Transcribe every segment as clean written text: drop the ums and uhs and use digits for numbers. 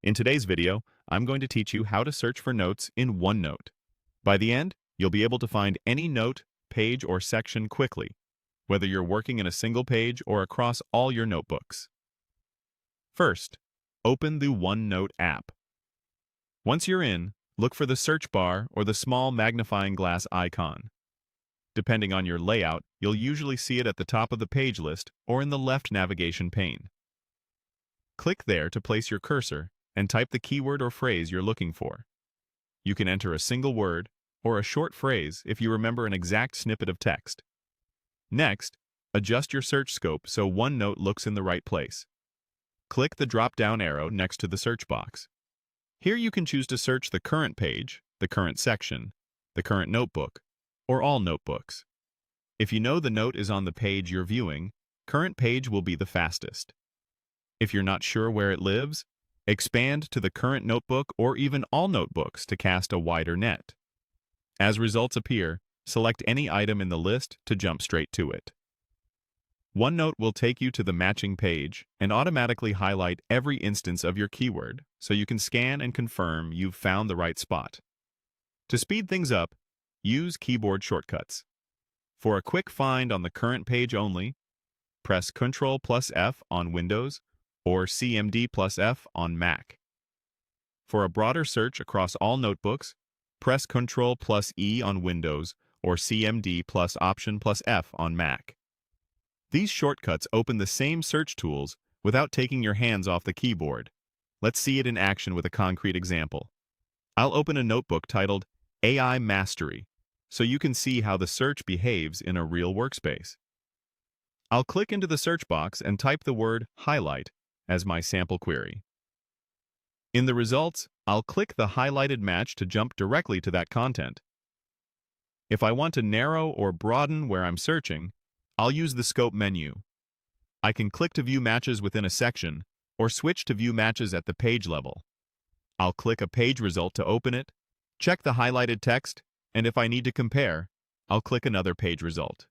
In today's video, I'm going to teach you how to search for notes in OneNote. By the end, you'll be able to find any note, page, or section quickly, whether you're working in a single page or across all your notebooks. First, open the OneNote app. Once you're in, look for the search bar or the small magnifying glass icon. Depending on your layout, you'll usually see it at the top of the page list or in the left navigation pane. Click there to place your cursor and type the keyword or phrase you're looking for. You can enter a single word or a short phrase if you remember an exact snippet of text. Next, adjust your search scope so OneNote looks in the right place. Click the drop-down arrow next to the search box. Here you can choose to search the current page, the current section, the current notebook, or all notebooks. If you know the note is on the page you're viewing, current page will be the fastest. If you're not sure where it lives, expand to the current notebook or even all notebooks to cast a wider net. As results appear, select any item in the list to jump straight to it. OneNote will take you to the matching page and automatically highlight every instance of your keyword so you can scan and confirm you've found the right spot. To speed things up, use keyboard shortcuts. For a quick find on the current page only, press Ctrl+F on Windows or CMD+F on Mac. For a broader search across all notebooks, press Ctrl+E on Windows or CMD+Option+F on Mac. These shortcuts open the same search tools without taking your hands off the keyboard. Let's see it in action with a concrete example. I'll open a notebook titled AI Mastery so you can see how the search behaves in a real workspace. I'll click into the search box and type the word highlight as my sample query. In the results, I'll click the highlighted match to jump directly to that content. If I want to narrow or broaden where I'm searching, I'll use the Scope menu. I can click to view matches within a section or switch to view matches at the page level. I'll click a page result to open it, check the highlighted text, and if I need to compare, I'll click another page result.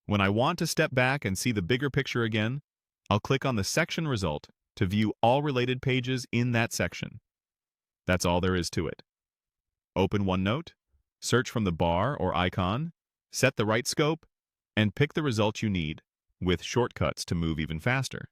When I want to step back and see the bigger picture again, I'll click on the section result to view all related pages in that section. That's all there is to it. Open OneNote, search from the bar or icon, set the right scope, and pick the result you need, with shortcuts to move even faster.